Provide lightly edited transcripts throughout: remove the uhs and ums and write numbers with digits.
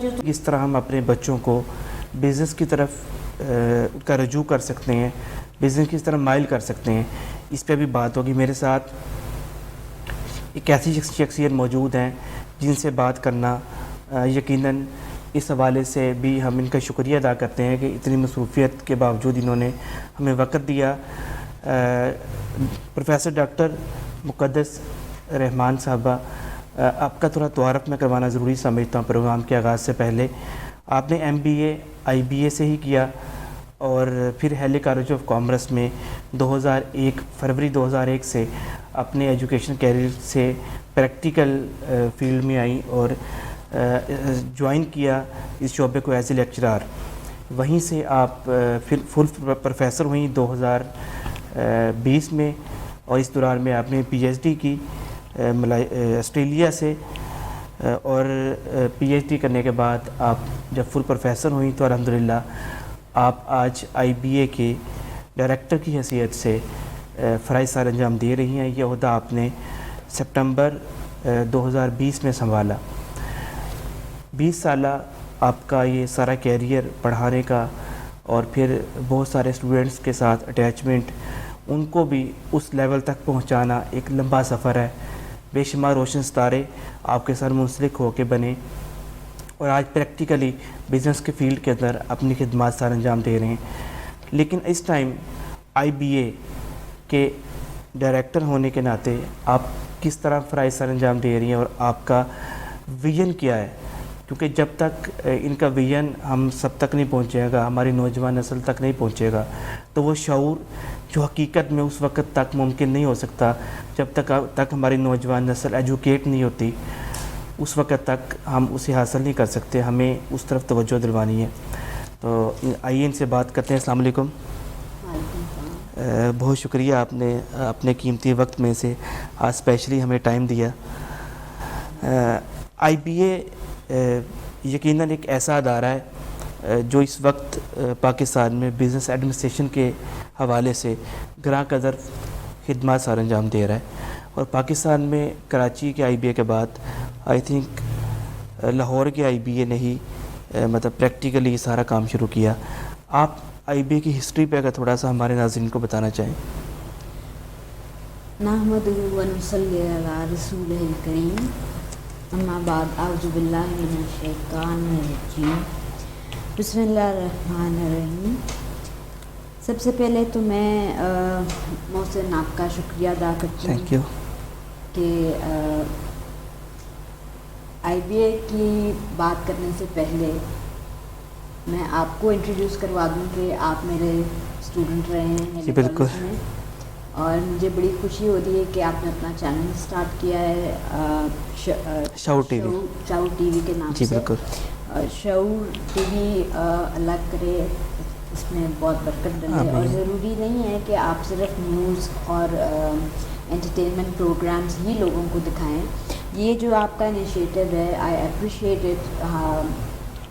سمجھو تو کس طرح ہم اپنے بچوں کو بزنس کی طرف کا رجوع کر سکتے ہیں، بزنس کی طرف مائل کر سکتے ہیں، اس پہ بھی بات ہوگی. میرے ساتھ ایک ایسی شخصیت موجود ہیں جن سے بات کرنا یقیناً اس حوالے سے بھی ہم ان کا شکریہ ادا کرتے ہیں کہ اتنی مصروفیت کے باوجود انہوں نے ہمیں وقت دیا. پروفیسر ڈاکٹر مقدس رحمان صاحبہ، آپ کا تھوڑا تعارف میں کروانا ضروری سمجھتا ہوں پروگرام کے آغاز سے پہلے. آپ نے MBA IBA سے ہی کیا اور پھر ہیلی کالج آف کامرس میں 2001 فروری 2001 سے اپنے ایجوکیشن کیریئر سے پریکٹیکل فیلڈ میں آئیں اور جوائن کیا اس شعبے کو ایز اے لیکچرار. وہیں سے آپ پھر فل پروفیسر ہوئیں 2020 میں، اور اس دوران میں آپ نے PhD کی آسٹریلیا سے، اور PhD کرنے کے بعد آپ جب فل پروفیسر ہوئیں تو الحمدللہ آپ آج IBA کے ڈائریکٹر کی حیثیت سے فرائض سر انجام دے رہی ہیں. یہ عہدہ آپ نے سپٹمبر 2020 میں سنبھالا. 20 سالہ آپ کا یہ سارا کیریئر پڑھانے کا اور پھر بہت سارے اسٹوڈنٹس کے ساتھ اٹیچمنٹ، ان کو بھی اس لیول تک پہنچانا ایک لمبا سفر ہے. بے شمار روشن ستارے آپ کے ساتھ منسلک ہو کے بنے اور آج پریکٹیکلی بزنس کے فیلڈ کے اندر اپنی خدمات سر انجام دے رہے ہیں. لیکن اس ٹائم IBA کے ڈائریکٹر ہونے کے ناطے آپ کس طرح فرائض سر انجام دے رہی ہیں اور آپ کا ویژن کیا ہے؟ کیونکہ جب تک ان کا ویژن ہم سب تک نہیں پہنچے گا، ہماری نوجوان نسل تک نہیں پہنچے گا، تو وہ شعور جو حقیقت میں اس وقت تک ممکن نہیں ہو سکتا جب تک ہماری نوجوان نسل ایجوکیٹ نہیں ہوتی. اس وقت تک ہم اسے حاصل نہیں کر سکتے. ہمیں اس طرف توجہ دلوانی ہے. تو آئیے ان سے بات کرتے ہیں. السلام علیکم. بہت شکریہ آپ نے اپنے قیمتی وقت میں سے آج اسپیشلی ہمیں ٹائم دیا. IBA یقیناً ایک ایسا ادارہ ہے جو اس وقت پاکستان میں بزنس ایڈمنسٹریشن کے حوالے سے گراں قدر خدمات سر انجام دے رہا ہے، اور پاکستان میں کراچی کے IBA کے بعد آئی تھنک لاہور کے IBA نے ہی مطلب پریکٹیکلی یہ سارا کام شروع کیا. آپ IBA کی ہسٹری پہ اگر تھوڑا سا ہمارے ناظرین کو بتانا چاہیں. نحمدہ و نصلی علی رسولہ الکریم، اما بعد، اعوذ باللہ من الشیطان الرجیم، بسم اللہ الرحمن الرحیم. سب سے پہلے تو میں محسن آپ کا شکریہ ادا کرتی ہوں. Thank you. کہ IBA کی بات کرنے سے پہلے میں آپ کو انٹروڈیوس کروا دوں کہ آپ میرے اسٹوڈنٹ رہے ہیں جی بالکل، میں، اور مجھے بڑی خوشی ہو رہی ہے کہ آپ نے اپنا چینل سٹارٹ کیا ہے شعور TV کے نام سے. جی بالکل. شعور TV اللہ کرے اس میں بہت برکت ڈالے. اور ضروری نہیں ہے کہ آپ صرف نیوز اور انٹرٹینمنٹ پروگرامز ہی لوگوں کو دکھائیں. یہ جو آپ کا انیشیٹو ہے، آئی اپریشیٹ اٹ.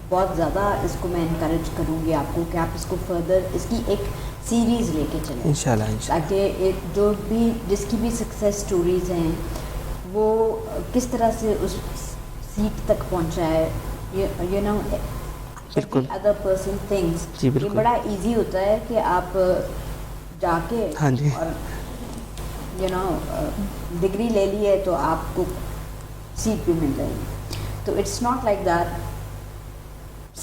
بہت زیادہ اس کو میں انکریج کروں گی آپ کو کہ آپ اس کو فردر اس کی ایک سیریز لے کے چلیں انشاءاللہ. تاکہ ایک جو بھی جس کی بھی سکسیس سٹوریز ہیں وہ کس طرح سے اس سیٹ تک پہنچا ہے. یو نو بالکل ادر پرسن تھنگس. جی یہ بالکل بڑا ایزی ہوتا ہے کہ آپ جا کے ہاں جی اور یو نو ڈگری لے لی ہے تو آپ کو سیٹ بھی مل جائے گی. تو اٹس ناٹ لائک دیٹ.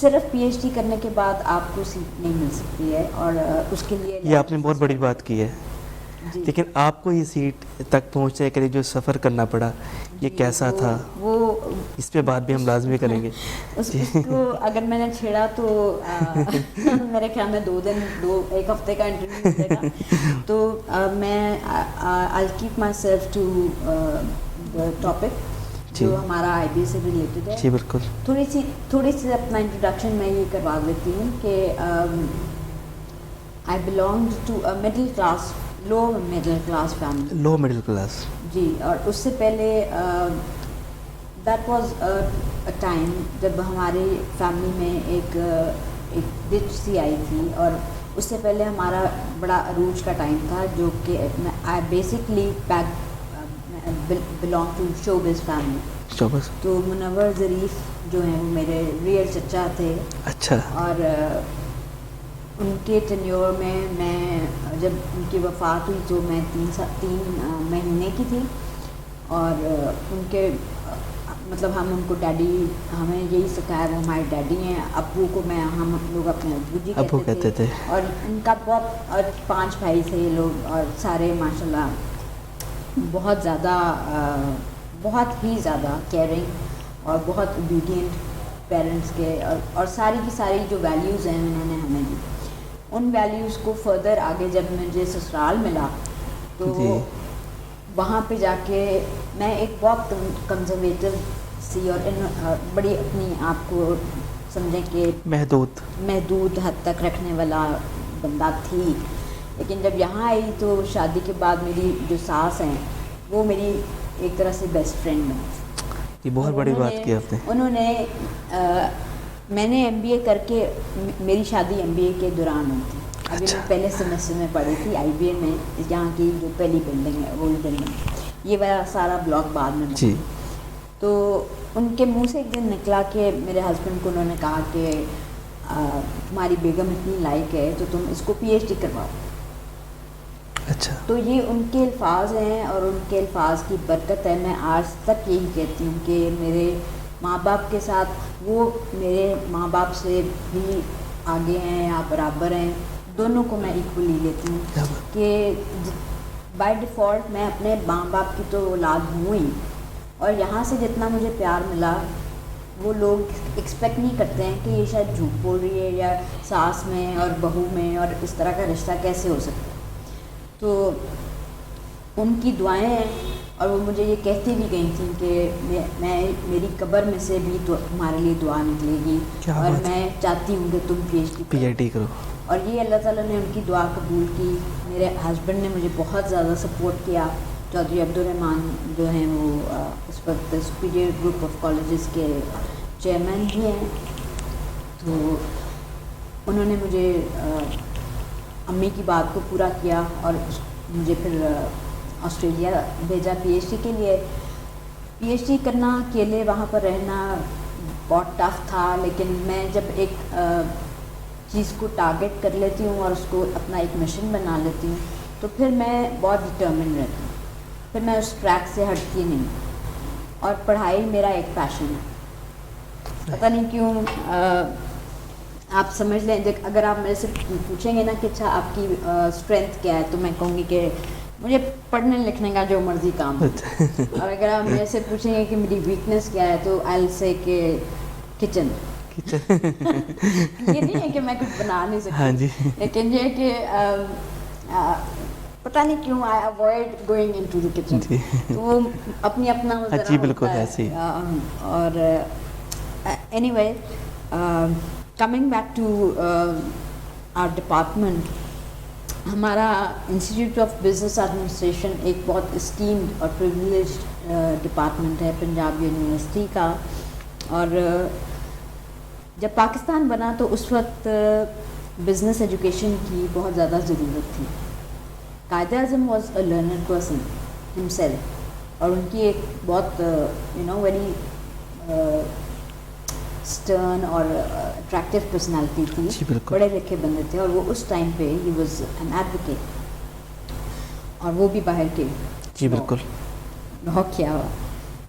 صرف PhD کرنے کے بعد آپ کو سیٹ نہیں مل سکتی ہے، اور اس کے لیے یہ آپ نے بہت بڑی بات کی ہے. جی. لیکن آپ کو یہ سیٹ تک پہنچنے کے لیے جو سفر کرنا پڑا یہ کیسا تھا؟ وہ اس پہ بات بھی ہم لازمی کریں گے. اس کو اگر میں نے چھیڑا تو میرے خیال میں ایک ہفتے کا انٹرویو ملے گا. تو میں I'll keep myself to the topic جو ہمارا IBA سے ریلیٹڈ ہے. جی بالکل. تھوڑی سی اپنا انٹروڈکشن میں یہ کروا دیتی ہوں کہ I belonged to a low middle class family. Love middle class. جی. اور اس سے پہلے دیٹ واز اے ٹائم جب ہماری فیملی میں ایک ڈچ سی آئی تھی، اور اس سے پہلے ہمارا بڑا عروج کا ٹائم تھا جو کہ I basically belong to showbiz family. Showbiz. تو منور ظریف جو ہیں وہ میرے ریئل چچا تھے. اچھا. اور ان کے ٹینیور میں جب ان کی وفات ہوئی تو میں 3 مہینے کی تھی. اور ان کے مطلب ہم ان کو ڈیڈی, ہمیں یہی سکھایا, وہ ہمارے ڈیڈی ہیں. ابو کو ہم لوگ اپنے ابو جی کہتے تھے. اور ان کا بہت 5 بھائی تھے یہ لوگ, اور سارے ماشاء اللہ بہت زیادہ بہت ہی زیادہ کیئرنگ اور بہت اوبیڈینٹ پیرنٹس کے. اور ساری کی ساری جو ویلیوز ہیں انہوں نے ہمیں دی. ان ویلیوز کو فردر آگے جب مجھے سسرال ملا تو وہاں پہ جا کے میں ایک بہت کنزرویٹو سی اور بڑی اپنی آپ کو سمجھیں کہ محدود حد تک رکھنے والا بندہ تھی. لیکن جب یہاں آئی تو شادی کے بعد میری جو ساس ہیں وہ میری ایک طرح سے بیسٹ فرینڈ ہیں. یہ بہت بڑی بات کی آپ نے. انہوں نے میں نے MBA کر کے, میری شادی MBA کے دوران ہوئی تھی. ابھی میں پہلے سیمسٹر میں پڑھی تھی IBA میں, یہاں کی جو پہلی بلڈنگ ہے اولڈ بلڈنگ. یہ میرا سارا بلاک بعد میں جی. تو ان کے منہ سے ایک دن نکلا کہ میرے ہسبینڈ کو انہوں نے کہا کہ تمہاری بیگم اتنی لائق ہے تو تم اس کو PhD کرواؤ. اچھا. تو یہ ان کے الفاظ ہیں اور ان کے الفاظ کی برکت ہے. میں آج تک یہی کہتی ہوں کہ میرے ماں باپ کے ساتھ وہ میرے ماں باپ سے بھی آگے ہیں یا برابر ہیں. دونوں کو میں ایکولی لیتی ہوں کہ بائی ڈیفالٹ میں اپنے ماں باپ کی تو اولاد ہوں ہی, اور یہاں سے جتنا مجھے پیار ملا وہ لوگ ایکسپیکٹ نہیں کرتے ہیں کہ یہ شاید جھوٹ بول رہی ہے یا ساس میں اور بہو میں اور اس طرح کا رشتہ کیسے ہو سکتا ہے. تو ان کی دعائیں ہیں, اور وہ مجھے یہ کہتی بھی گئی تھیں کہ میری قبر میں سے بھی تو تمہارے لیے دعا نکلے گی, اور میں چاہتی ہوں کہ تم PhD کرو. اور یہ اللہ تعالیٰ نے ان کی دعا قبول کی. میرے ہسبینڈ نے مجھے بہت زیادہ سپورٹ کیا. چودھری عبدالرحمان جو ہیں وہ اس وقت سپیریئر گروپ آف کالجز کے چیئرمین بھی ہیں. تو انہوں نے مجھے امی کی بات کو پورا کیا اور مجھے پھر آسٹریلیا بھیجا PhD کے لیے. PhD کرنا, اکیلے وہاں پر رہنا بہت ٹف تھا. لیکن میں جب ایک چیز کو ٹارگیٹ کر لیتی ہوں اور اس کو اپنا ایک مشن بنا لیتی ہوں تو پھر میں بہت ڈٹرمنڈ رہتی ہوں, پھر میں اس ٹریک سے ہٹتی نہیں. اور پڑھائی میرا ایک پیشن ہے. پتہ نہیں کیوں آپ سمجھ لیں, اگر آپ میرے سے پوچھیں گے نا کہ اچھا آپ کی اسٹرینتھ کیا ہے تو میں کہوں گی کہ مجھے پڑھنے لکھنے کا جو مرضی کام ہے. اور اگر آپ میرے سے پوچھیں گے کہ میری ویکنیس کیا ہے تو آئی ول سے کہ کچن. یہ نہیں ہے کہ میں کچھ بنا نہیں سکتی, لیکن یہ کہ پتہ نہیں کیوں I avoid going into the kitchen. تو وہ اپنی اپنا جی بالکل ایسے. اور anyway coming back to our department, ہمارا انسٹیٹیوٹ آف بزنس ایڈمنسٹریشن ایک بہت اسٹیمڈ اور پریویلیجڈ ڈپارٹمنٹ ہے پنجاب یونیورسٹی کا. اور جب پاکستان بنا تو اس وقت بزنس ایجوکیشن کی بہت زیادہ ضرورت تھی. Quaid Azam was a learned person himself, اور ان کی ایک بہت ویری اسٹرن اور اٹریکٹیو پرسنالٹی تھی. بڑے لکھے بندے تھے, اور وہ اس ٹائم پہ ہی واز این ایڈوکیٹ, اور وہ بھی باہر کے. جی بالکل. بہت کیا ہوا.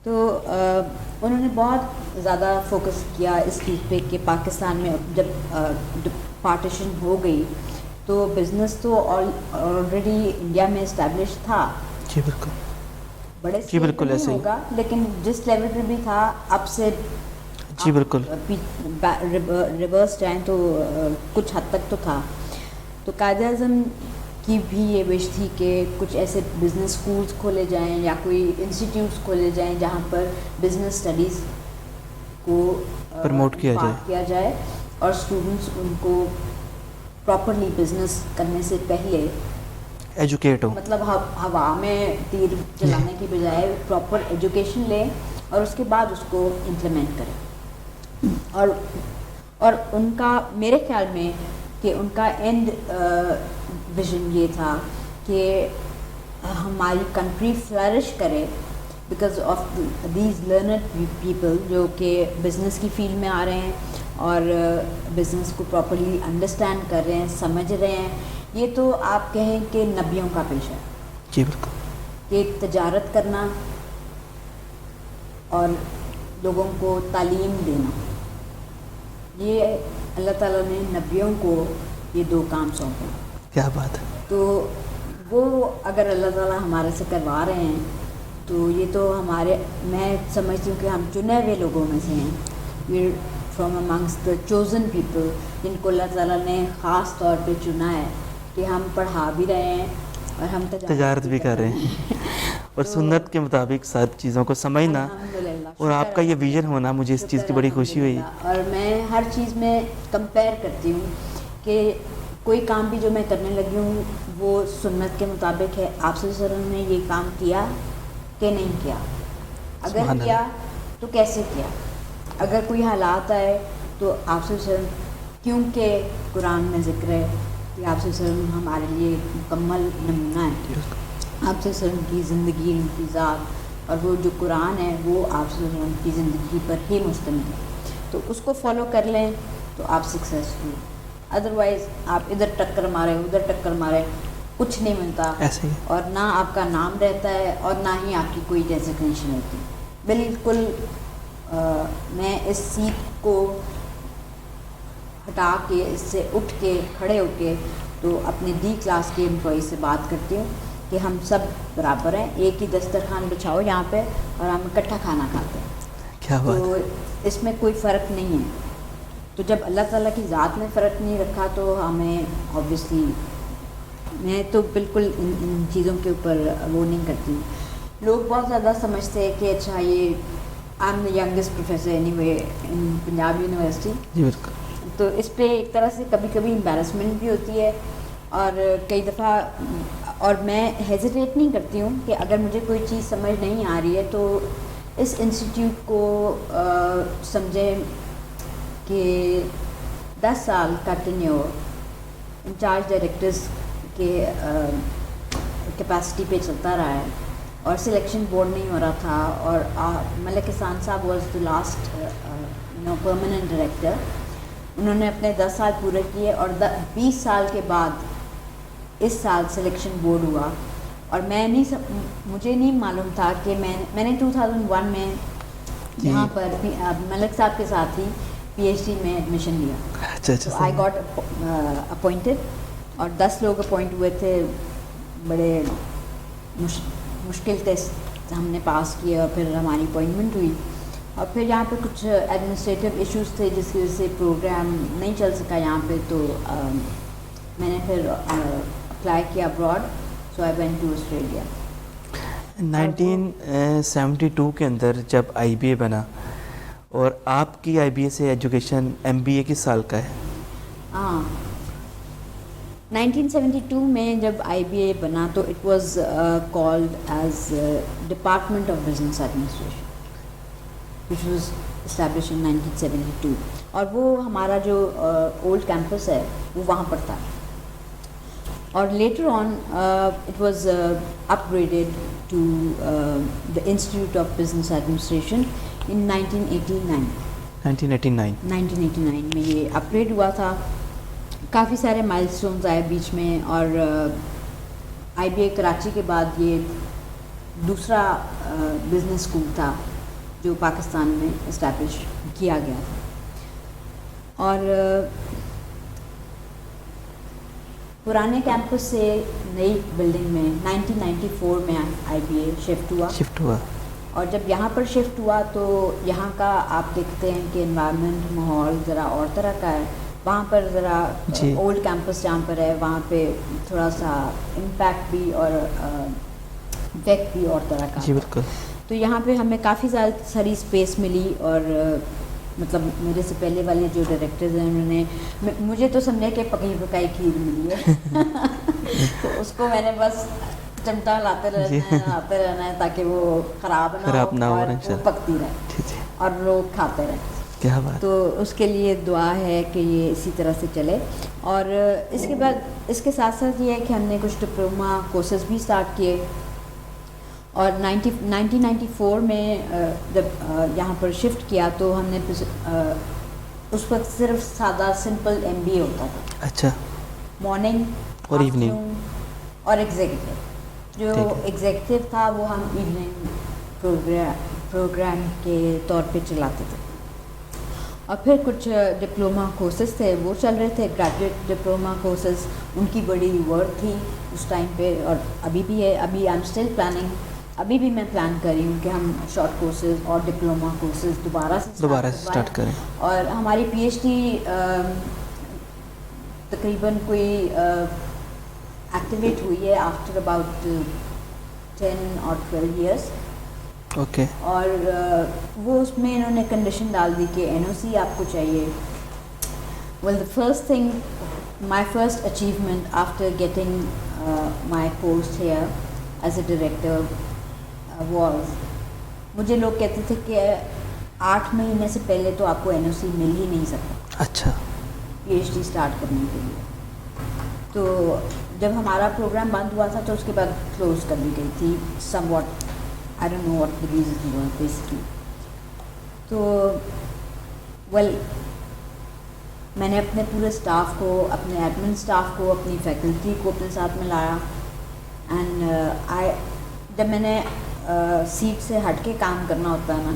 تو انہوں نے بہت زیادہ فوکس کیا اس چیز پہ کہ پاکستان میں جب پارٹیشن ہو گئی تو بزنس تو آلریڈی انڈیا میں اسٹیبلش تھا. جی بالکل. بڑے بالکل ایسے ہوگا, لیکن جس لیول پہ بھی تھا اب سے جی بالکل ریورس جائیں تو کچھ حد تک تو تھا. تو قائد اعظم کی بھی یہ وش تھی کہ کچھ ایسے بزنس اسکولس کھولے جائیں یا کوئی انسٹیٹیوٹس کھولے جائیں جہاں پر بزنس اسٹڈیز کو پروموٹ کیا جائے اور اسٹوڈنٹس ان کو پراپرلی بزنس کرنے سے پہلے ایجوکیٹ ہو, مطلب ہوا میں تیر چلانے کی بجائے پراپر ایجوکیشن لیں اور اس کے بعد اس کو امپلیمنٹ کریں. اور ان کا میرے خیال میں کہ ان کا اینڈ ویژن یہ تھا کہ ہماری کنٹری فلرش کرے because of these learned people جو کہ بزنس کی فیلڈ میں آ رہے ہیں اور بزنس کو پراپرلی انڈرسٹینڈ کر رہے ہیں, سمجھ رہے ہیں. یہ تو آپ کہیں کہ نبیوں کا پیشہ ہے. جی بالکل. کہ تجارت کرنا اور لوگوں کو تعلیم دینا, یہ اللہ تعالیٰ نے نبیوں کو یہ 2 کام سونپے. کیا بات ہے. تو وہ اگر اللہ تعالیٰ ہمارے سے کروا رہے ہیں تو یہ تو ہمارے, میں سمجھتی ہوں کہ ہم چنے ہوئے لوگوں میں سے ہیں. We from amongst the chosen people, جن کو اللہ تعالیٰ نے خاص طور پہ چنا ہے کہ ہم پڑھا بھی رہے ہیں اور ہم تجارت بھی کر رہے ہیں اور سنت کے مطابق ساری چیزوں کو سمجھنا, اور آپ کا یہ ویژن ہونا, مجھے اس چیز کی بڑی خوشی ہوئی. اور میں ہر چیز میں کمپیئر کرتی ہوں کہ کوئی کام بھی جو میں کرنے لگی ہوں وہ سنت کے مطابق ہے. آپ صلی اللہ علیہ وسلم نے یہ کام کیا کہ نہیں کیا, اگر کیا تو کیسے کیا, اگر کوئی حالات آئے تو آپ صلی اللہ علیہ وسلم, کیونکہ قرآن میں ذکر ہے کہ آپ صلی اللہ علیہ وسلم ہمارے لیے مکمل نمونہ ہے. آپ صلی اللہ علیہ وسلم کی زندگی, ان کی ذات اور وہ جو قرآن ہے وہ آپ صلی اللہ علیہ وسلم کی زندگی پر ہی مشتمل ہے. تو اس کو فالو کر لیں تو آپ سکسیزفل. ادروائز آپ ادھر ٹکر مارے ادھر ٹکر مارے, کچھ نہیں ملتا ایسے ہی, اور نہ آپ کا نام رہتا ہے اور نہ ہی آپ کی کوئی ڈیزگنیشن ہوتی. بالکل میں اس سیٹ کو ہٹا کے, اس سے اٹھ کے کھڑے ہو کے تو اپنے ڈی کلاس کے امپلائی سے بات کرتی ہوں کہ ہم سب برابر ہیں, ایک ہی دسترخوان بچھاؤ یہاں پہ اور ہم اکٹھا کھانا کھاتے ہیں. کیا بات. تو اس میں کوئی فرق نہیں ہے. تو جب اللہ تعالیٰ کی ذات میں فرق نہیں رکھا تو ہمیں آبویسلی, میں تو بالکل ان چیزوں کے اوپر وہ نہیں کرتی. لوگ بہت زیادہ سمجھتے ہیں کہ اچھا یہ I am the youngest professor anyway in Punjab university. جی بالکل. تو اس پہ ایک طرح سے کبھی کبھی امبیرسمنٹ بھی ہوتی ہے اور کئی دفعہ, اور میں ہیزیٹیٹ نہیں کرتی ہوں کہ اگر مجھے کوئی چیز سمجھ نہیں آ رہی ہے تو اس انسٹیٹیوٹ کو سمجھیں کہ 10 سال کا ٹینیور انچارج ڈائریکٹرز کے کیپیسٹی پہ چلتا رہا ہے اور سلیکشن بورڈ نہیں ہو رہا تھا, اور ملک احسان صاحب was the last permanent director. انہوں نے اپنے 10 سال پورے کیے اور 20 سال کے بعد اس سال سلیکشن بورڈ ہوا, اور مجھے نہیں معلوم تھا کہ میں نے 2001 میں یہاں پر ملک صاحب کے ساتھ ہی پی ایچ ڈی میں ایڈمیشن لیا. اچھا. آئی گاٹ اپوائنٹڈ اور 10 لوگ اپوائنٹ ہوئے تھے. بڑے مشکل ٹیسٹ ہم نے پاس کیے اور پھر ہماری اپوائنٹمنٹ ہوئی, اور پھر یہاں پہ کچھ ایڈمنسٹریٹو ایشوز تھے جس کی وجہ سے پروگرام نہیں چل سکا یہاں پہ. تو میں نے پھر اپلائی کیا abroad, so I went to Australia. 1972 کے اندر جب آئی بی اے بنا, اور آپ کی آئی بی اے سے ایجوکیشن ایم بی اے کس سال کا ہے؟ ہاں 1972 میں جب آئی بی اے بنا تو it was called as department of business administration which was established in 1972, اور وہ ہمارا جو اولڈ کیمپس ہے وہ وہاں پر تھا, اور later on it was upgraded to the institute of business administration in 1989 میں یہ اپ گریڈ ہوا تھا. کافی سارے مائل اسٹونز آئے بیچ میں, اور آئی بی اے کراچی کے بعد یہ دوسرا بزنس اسکول تھا جو پاکستان میں اسٹیبلش کیا گیا تھا. اور پرانے کیمپس سے نئی بلڈنگ میں 1994 میں آئی بی اے شفٹ ہوا, اور جب یہاں پر شفٹ ہوا تو یہاں کا آپ دیکھتے ہیں کہ انوائرمنٹ, ماحول ذرا اور طرح کا ہے. وہاں پر ذرا اولڈ کیمپس جہاں پر ہے وہاں پہ تھوڑا سا امپیکٹ بھی اور افیکٹ بھی اور طرح کا. جی بالکل. تو یہاں پہ ہمیں کافی ساری اسپیس ملی, اور مطلب میرے سے پہلے والے جو ڈائریکٹرز ہیں انہوں نے مجھے تو سمجھے کہ پکی پکائی کھیر ملی ہے تو اس کو میں نے بس چمٹا لاتے رہنا ہے تاکہ وہ خراب نہ ہو اور وہ پکتی رہے اور لوگ کھاتے رہیں. کیا بات. تو اس کے لیے دعا ہے کہ یہ اسی طرح سے چلے. اور اس کے بعد اس کے ساتھ ساتھ یہ ہے کہ ہم نے کچھ ڈپلوما کورسز بھی اسٹارٹ کیے, اور 1994 میں جب یہاں پر شفٹ کیا تو ہم نے اس وقت صرف سادہ سمپل MBA ہوتا تھا. اچھا. مارننگ اور ایوننگ اور ایگزیکٹو. جو ایگزیکٹو تھا وہ ہم ایوننگ پروگرام کے طور پہ چلاتے تھے. اور پھر کچھ ڈپلوما کورسز تھے وہ چل رہے تھے, گریجویٹ ڈپلوما کورسز. ان کی بڑی ورتھ تھی اس ٹائم پہ, اور ابھی بھی ہے. ابھی آئی ایم اسٹل پلاننگ, ابھی بھی میں پلان کر رہی ہوں کہ ہم شارٹ کورسز اور ڈپلوما کورسز دوبارہ سے اسٹارٹ کریں. اور ہماری PhD تقریباً کوئی ایکٹیویٹ ہوئی ہے after about 10 or 12 years. Okay. اور وہ اس میں انہوں نے کنڈیشن ڈال دی کہ NOC آپ کو چاہیے. Well the first thing, my first achievement after getting my post here as a director was, مجھے لوگ کہتے تھے کہ 8 مہینے سے پہلے تو آپ کو NOC مل ہی نہیں سکتا. اچھا. PhD اسٹارٹ کرنے کے لیے. تو جب ہمارا پروگرام بند ہوا تھا تو اس کے بعد کلوز کر دی گئی تھی some what. I don't know what the reason was basically. تو میں نے اپنے پورے اسٹاف کو, اپنے ایڈمن اسٹاف کو, اپنی فیکلٹی کو اپنے ساتھ میں لایا. اینڈ جب میں نے سیٹ سے ہٹ کے کام کرنا ہوتا ہے نا,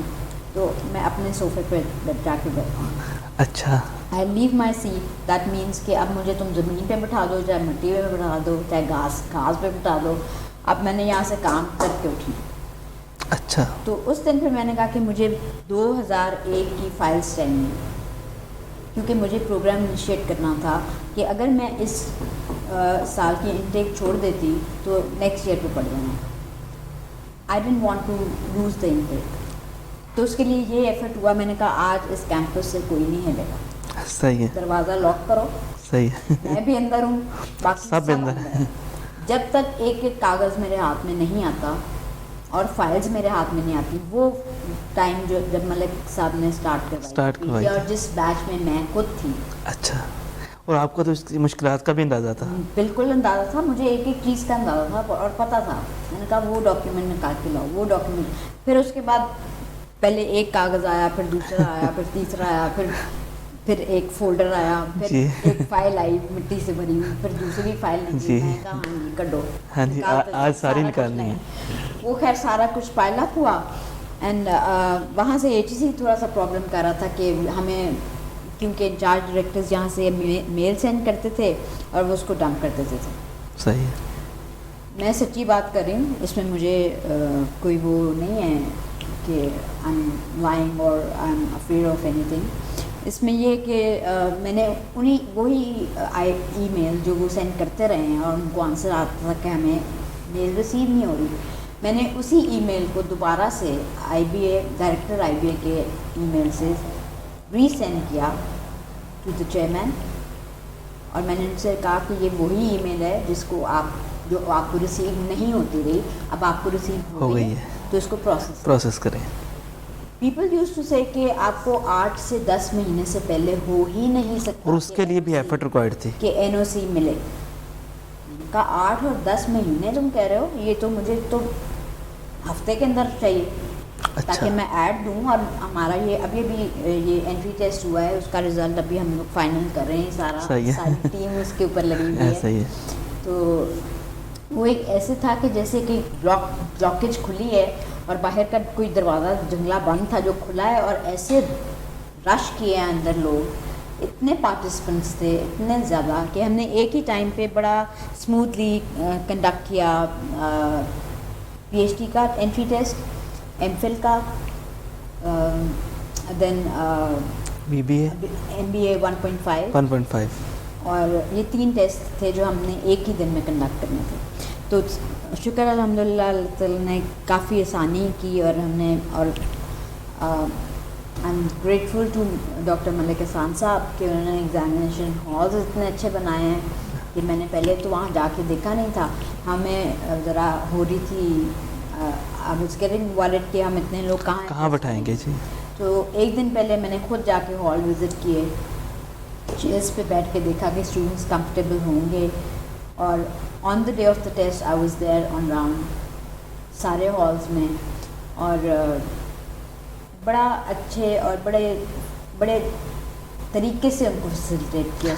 تو میں اپنے صوفے پہ جا کے بیٹھا ہوں. اچھا. I leave my seat, that means کہ اب مجھے تم زمین پہ بٹھا دو, چاہے مٹی پہ بٹھا دو, چاہے گھاس پہ بٹھا دو, اب میں نے یہاں سے کام کر کے اٹھی. اچھا. تو اس دن پھر میں نے کہا کہ مجھے 2001 کی فائلز چاہیے, کیونکہ مجھے پروگرام انیشیٹ کرنا تھا کہ اگر میں اس سال کی انٹیک چھوڑ دیتی تو نیکسٹ ایئر پہ پڑ جانا. I didn't want to lose the intake. تو اس کے لیے یہ ایفرٹ ہوا, میں نے کہا آج اس کیمپس سے کوئی نہیں ہلے گا. صحیح ہے. دروازہ لاک کرو. صحیح ہے. میں بھی اندر ہوں, باقی سب اندر ہیں. جب تک ایک ایک کاغذ میرے ہاتھ میں نہیں آتا اور فائلز میرے ہاتھ میں نہیں آتی. وہ ٹائم جو جب ملک صاحب نے اسٹارٹ کروائی اور جس بیچ میں میں خود تھی. اچھا. اور آپ کو تو اس کی مشکلات کا بھی اندازہ تھا؟ بالکل اندازہ تھا, مجھے ایک ایک چیز کا اندازہ تھا اور پتہ تھا. میں نے کہا وہ ڈاکیومنٹ نکال کے لاؤ, وہ ڈاکیومنٹ. پھر اس کے بعد پہلے ایک کاغذ آیا, پھر دوسرا آیا, پھر تیسرا آیا, پھر ایک فولڈر آیا, پھر ایک فائل آئی مٹی سے بھری ہوئی, پھر دوسری فائل نکلی. میں نے کہا ہاں جی کڈو. ہاں جی آج ساری نکالنی ہے. وہ خیر سارا کچھ پائل اپ ہوا. اینڈ وہاں سے ATC تھوڑا سا پرابلم کر رہا تھا کہ ہمیں, کیونکہ انچارج ڈائریکٹرز یہاں سے میل سینڈ کرتے تھے اور وہ اس کو ڈمپ کر دیتے تھے. صحیح ہے. میں سچی بات کر رہی ہوں, اس میں مجھے کوئی وہ نہیں ہے کہ آئی ایم لائنگ اور I am afraid of anything. اس میں یہ کہ میں نے وہی ای میل جو وہ سینڈ کرتے رہے ہیں اور ان کو آنسر آتا تھا کہ ہمیں میل ریسیو نہیں ہو رہی, میں نے اسی ای میل کو دوبارہ سے IBA ڈائریکٹر IBA کے ای میل سے ری سینڈ کیا ٹو دا چیئرمین. اور میں نے ان سے کہا کہ یہ وہی ای میل ہے جس کو جو آپ کو ریسیو نہیں ہوتی رہی, اب آپ کو ریسیو ہو گئی ہے, تو اس کو پروسیس کریں. پیپل یوز ٹو سے کہ آپ کو 8 سے 10 مہینے سے پہلے ہو ہی نہیں سکتا, اور اس کے لیے بھی ایفرٹ ریکوائرڈ تھی کہ NOC ملے. کا 8 اور 10 مہینے تم کہہ رہے ہو, یہ تو مجھے تو ہفتے کے اندر چاہیے. اچھا. تاکہ میں ایڈ دوں. اور ہمارا یہ ابھی یہ انٹری ٹیسٹ ہوا ہے, اس کا رزلٹ ابھی ہم لوگ فائنل کر رہے ہیں, ساری ٹیم اس کے اوپر لگی ہوئی ہے. تو وہ ایک ایسے تھا کہ جیسے کہ بلاکیج کھلی ہے اور باہر کا کوئی دروازہ جنگلہ بند تھا جو کھلا ہے, اور ایسے رش کیے ہیں اندر لوگ, اتنے پارٹیسپنٹس تھے اتنے زیادہ کہ ہم نے ایک ہی ٹائم پہ بڑا اسموتھلی کنڈکٹ کیا PhD کا انٹری ٹیسٹ, MPhil کا, دین MBA 1.5, اور یہ 3 ٹیسٹ تھے جو ہم نے ایک ہی دن میں کنڈکٹ کرنے تھے. تو شکر الحمدللہ اللہ تعالیٰ نے کافی آسانی کی, اور ہم نے, اور I am grateful to doctor Malik Ehsan صاحب کہ انہوں نے ایگزامینیشن ہالز اتنے اچھے بنائے ہیں کہ میں نے پہلے تو وہاں جا کے دیکھا نہیں تھا. ہمیں ذرا ہو رہی تھی اب اس کے والد کے ہم اتنے لوگ کہاں بٹھائیں گے. جی. تو ایک دن پہلے میں نے خود جا کے ہال وزٹ کیے, چیئرس پہ بیٹھ کے دیکھا کہ اسٹوڈنٹس کمفرٹیبل ہوں گے. اور on the day of the test I was there on round سارے ہالز میں، اور بڑا اچھے اور بڑے طریقے سے ان کو فیسیلیٹیٹ کیا.